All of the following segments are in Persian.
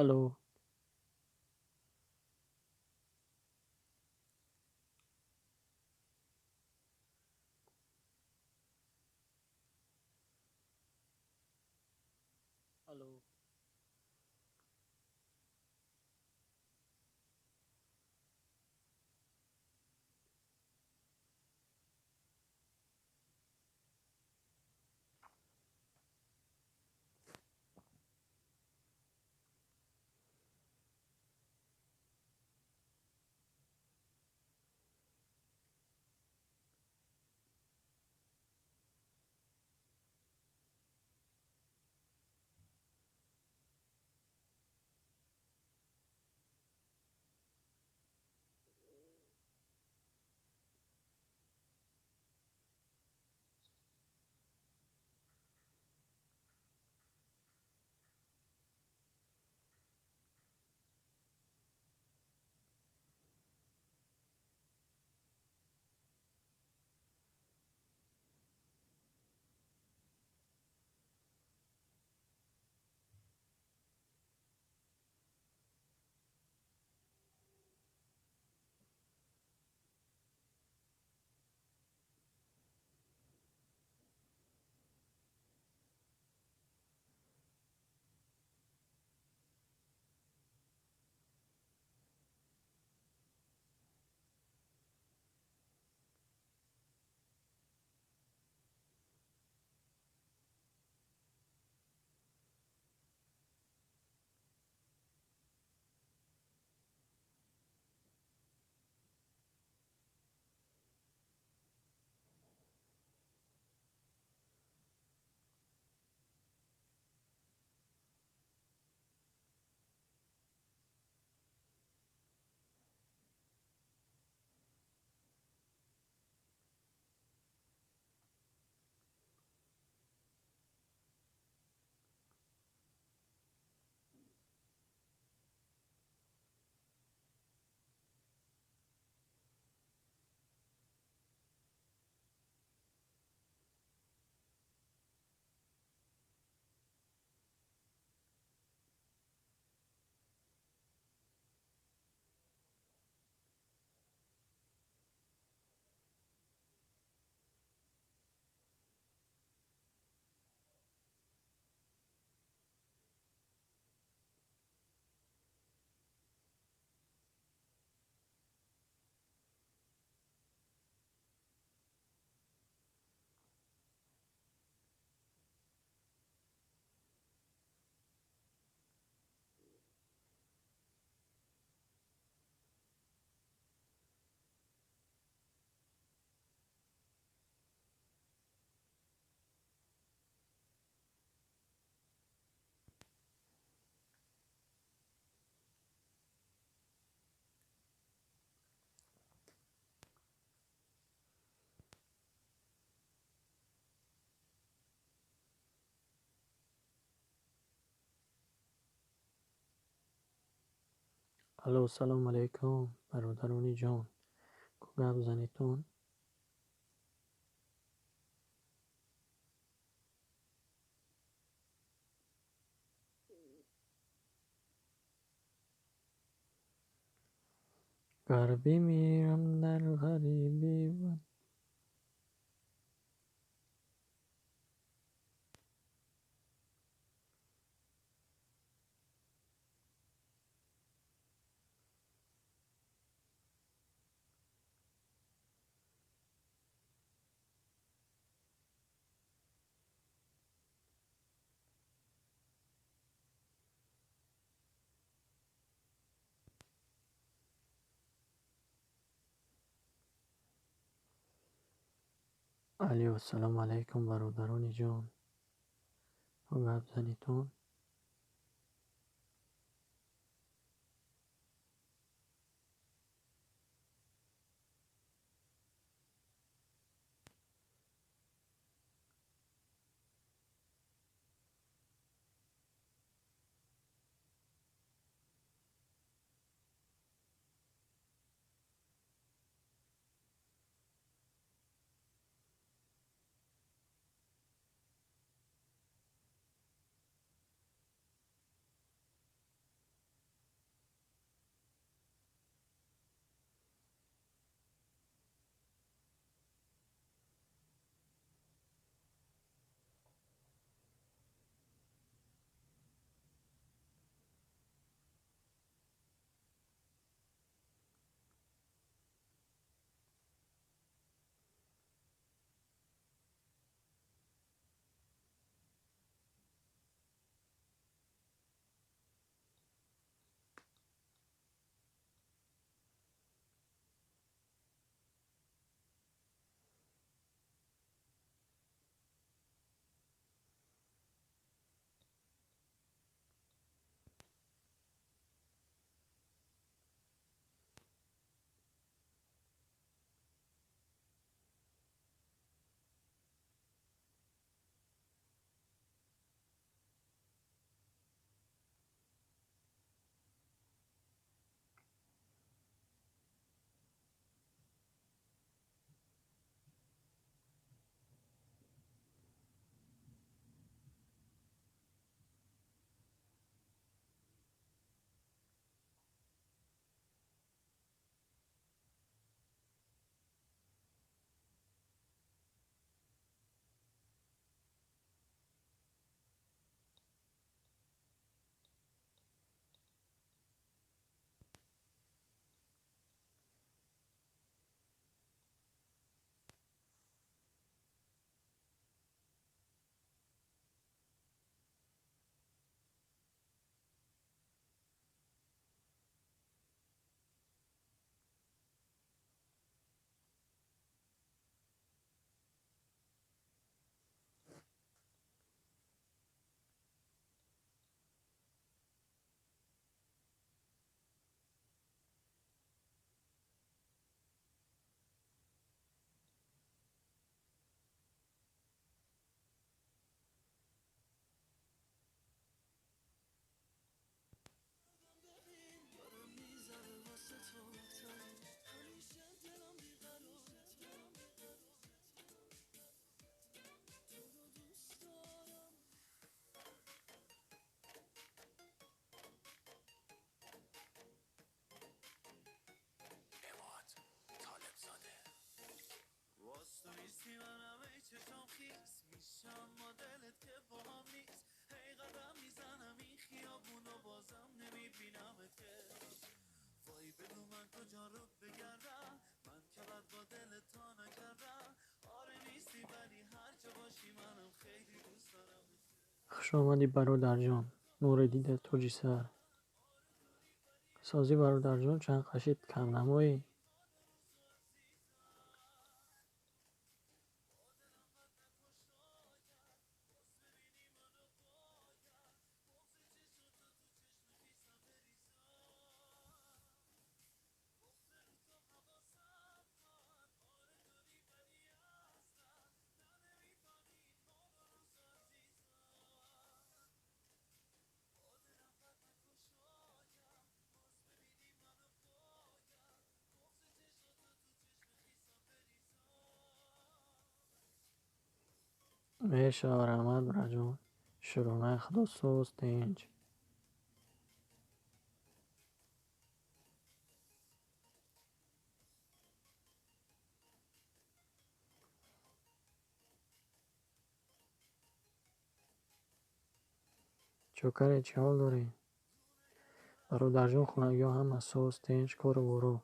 الو. الو. الو، سلام علیکم برادرانی جان. کو گپ زنیتون؟ گر بمیرم در غریبی. الو، سلام علیکم برادرانی جان. کو گپ زنیتون؟ خوش آمدی برادر جان، نور دیده توجی سر. سازی برادر جان چند قشید کم نمایی. میشه رحمت برا جان، شروع خدا سوز دینج. چوکره چی حال داری؟ برادر جان خونگی هم سوز دینج کارو برو.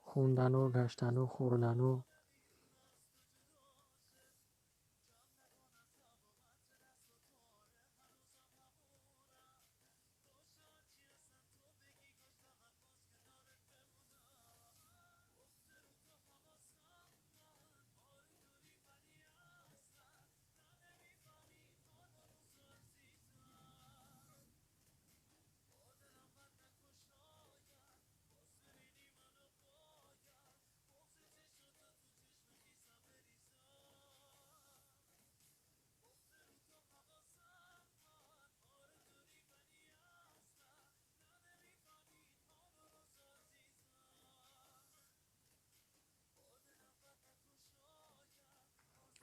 خوندن و گشتن و خوردن و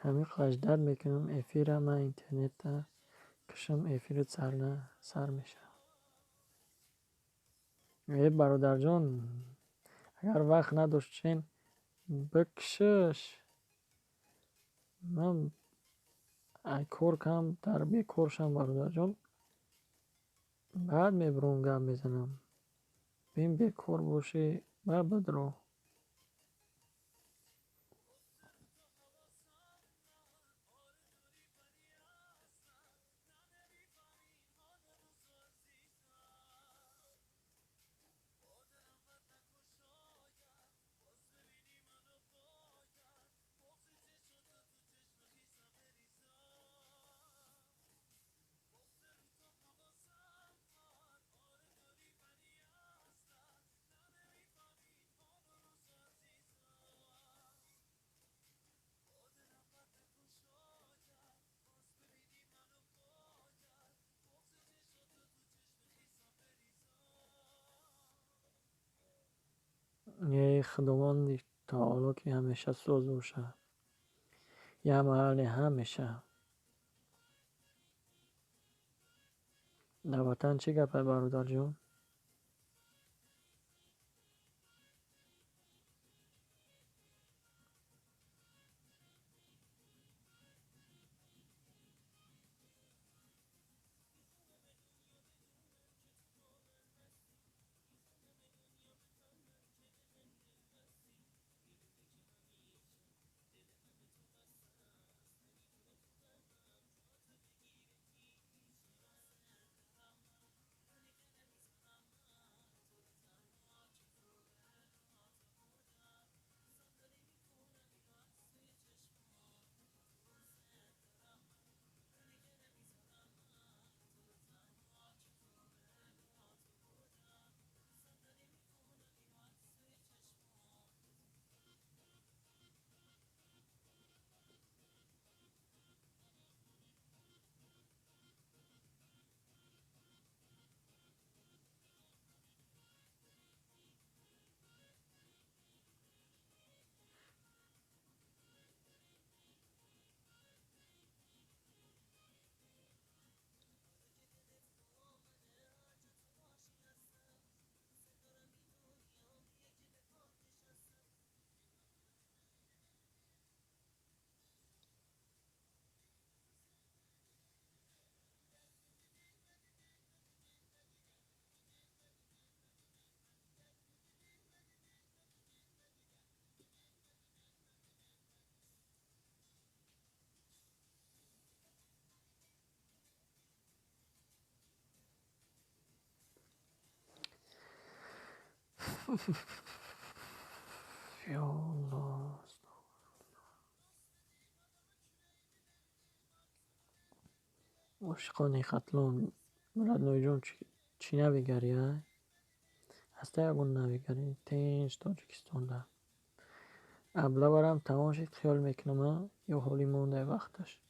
همین خجدر میکنم افیر من اینترنت ده کشم افیر سر میشه. برادر جان اگر وقت نداشتین بکشش. من کار کم در بی کارشم برادر جان. بعد میبرون گپ میزنم. بین بیکار باشی بعد بدرو. یه خداوند تعالی که همیشه سوز باشه. یه محل همیشه. در وطن چی گپه برادر جان؟ یا الله. عاشقانی قتلان مراد نویجان چی نبیگری های؟ هسته یکون نبیگری تینج تاجیکستان ده ابلا برم تماشید خیال میکنم یا حالی مونده وقتش.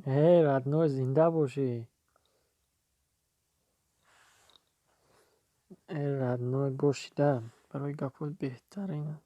هی ردنو زنده باشی. ردنو گوشیدم برای گپات بهترینه.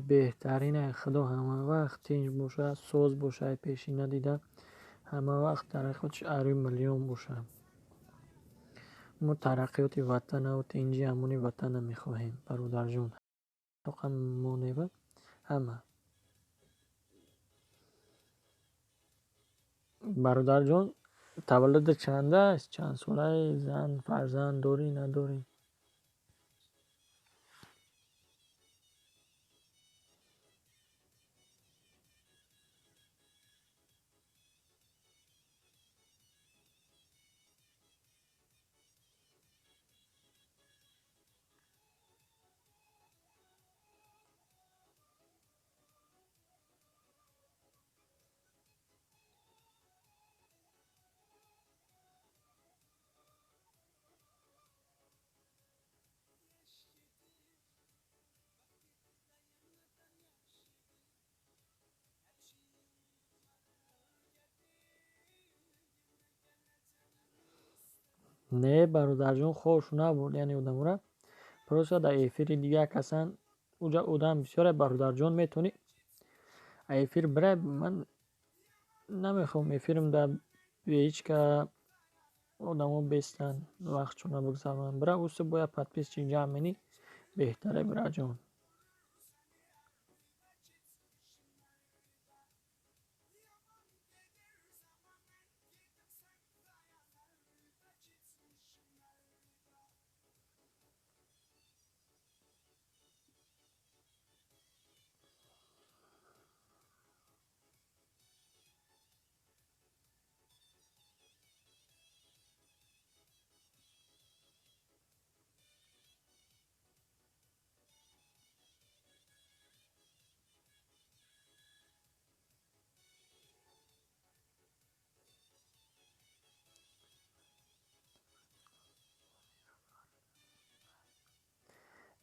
بهترینه خدا همه وقت تنج باشه سوز باشه پیشی ندیده همه وقت در خودش اروی میلیون باشه. ما ترقیات وطن و تنجی همونی وطن میخواهیم برادر جون. طاقم مونیبه همه برادر جون تولد چنده است؟ چند ساله؟ زن فرزند داری نداری؟ نه برادر جون خوش نبود یعنی اودموره پروسا در ایفیر دیگه کسان اوجا اودم بسیار برادر جون میتونی ایفیر بره. من نمیخوام ایفیرم در به هیچ که آدمو بیستن وقت چونه بگذارن بره اوسه باید پدپیس چی جمعینی بهتره برا جون.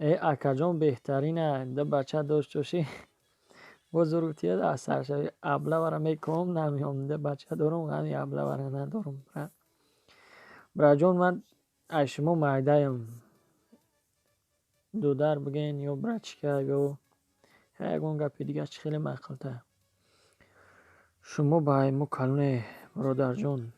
ای اکاجان بهترینه ده بچه داشت باشی بزرگتیه در سرشوی ابله برا میکنم نمیام ده بچه دارم غمی ابله برا ندارم برا جان من اشما مایدایم دودر بگین یا برچکه یا یکون گپی دیگه چی خیلی مقلته شما با ما کلونه برادر جان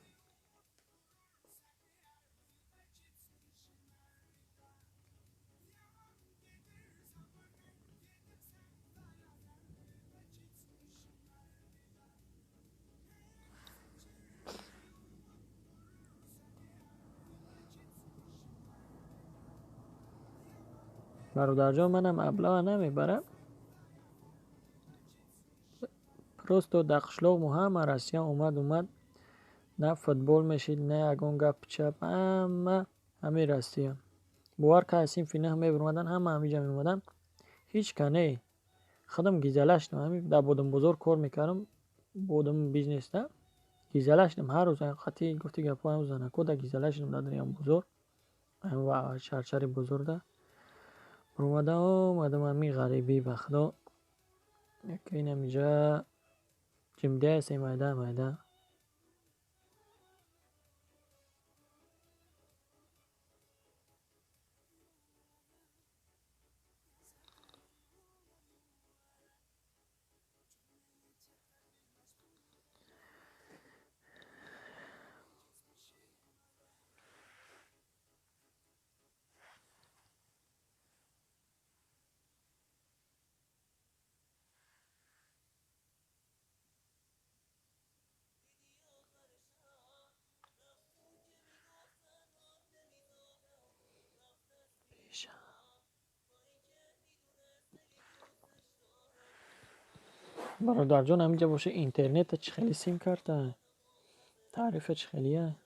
برادر جان منم ابله نمیبرم پروستو دقشلو مو همه رسیه اومد نه فوتبال میشید نه یکون گپ چپ همه رسیه باور که از این فینه همه برمدن همه همیجا میمدن هیچ کنه خودم گیزلشتم همین در بودم بزرگ کار میکردم بودم بیزنس ده گیزلشتم هر روز خطی گفتی گپا هم زنه کده گیزلشتم در دریم بزرگ و چرچری بزرگ ده برمدم همین غریبی بخدا یکی این همیجا جمده سی مایده پیش برادر جان همینجا باشه اینترنت چه خیلی سیم کرده تعریف چه خیلیه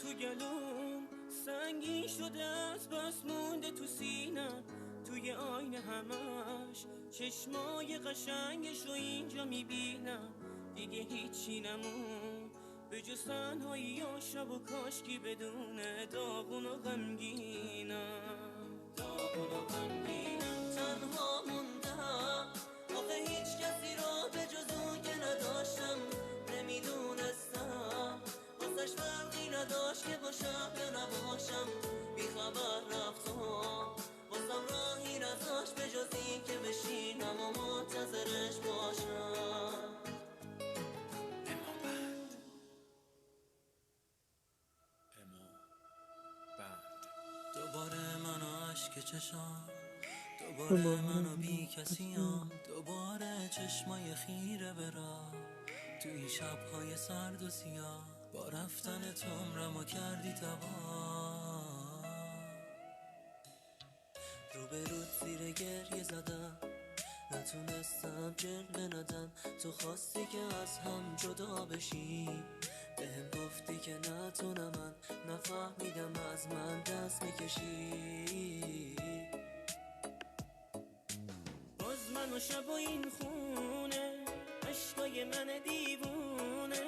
تو گلوم سنگین شده از بس مونده تو سینم توی آینه همش چشمای قشنگش رو اینجا میبینم دیگه هیچی نمون به جز تنهایی یا شب و کاشکی بدون داغون و غمگینم تنها موندم آخه هیچ کسی را به جز اون که نداشتم نمیدونستم واسش فرقی نداشت که باشم یا نباشم بی خبر رفتم واسم راهی نداشت به جز این که بشینم و منتظرش باشم دوباره من و عشق چشام دوباره من و بی کسیم دوباره چشمای خیره برا توی شبهای سرد و سیاه با رفتن تو عمرمو کردی تباه رو به رود زیر گریه زدم نتونستم جلوه ندم تو خواستی که از هم جدا بشیم بهم گفتی که نتونم من نفهمیدم از من دست میکشی باز من و شب و این خونه عشقای من دیوونه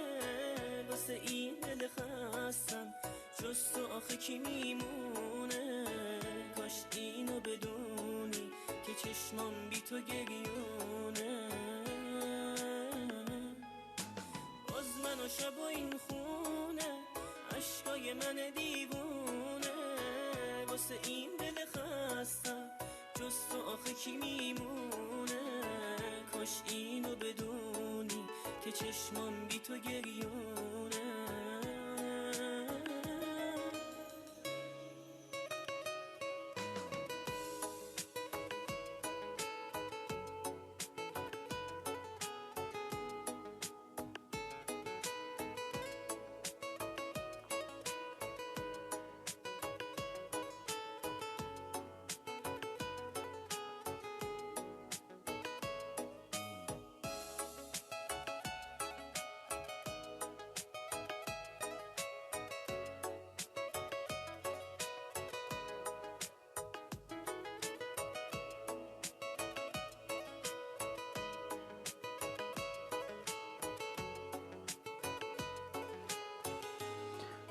واسه این دل خستم جز تو آخه کی میمونه کاش اینو بدونی که چشمام بی تو گریونه باز من و شب و این خونه عشقای من دیوونه واسه این دل خستم جز تو آخه کی میمونه کاش اینو بدونی که چشمام بی تو گریونه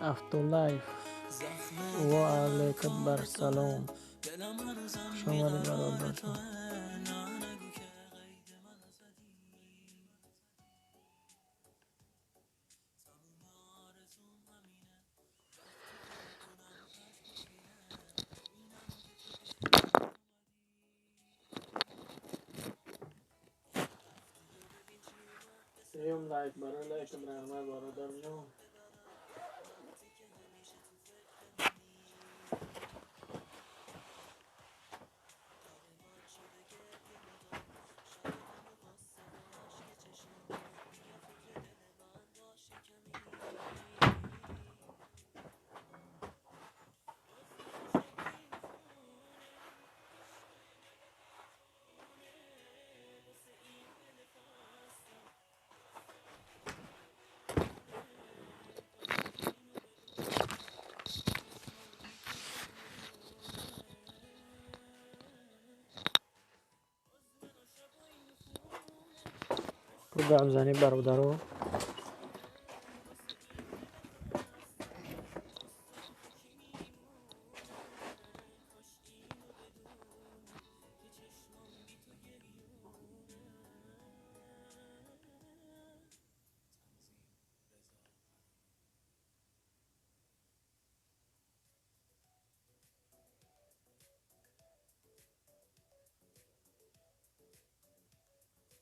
افتالایف و علیکم بر سلام شما برادر جان. سیوم لایک برای لایک برای برادر جان. تو گام زنی برادرو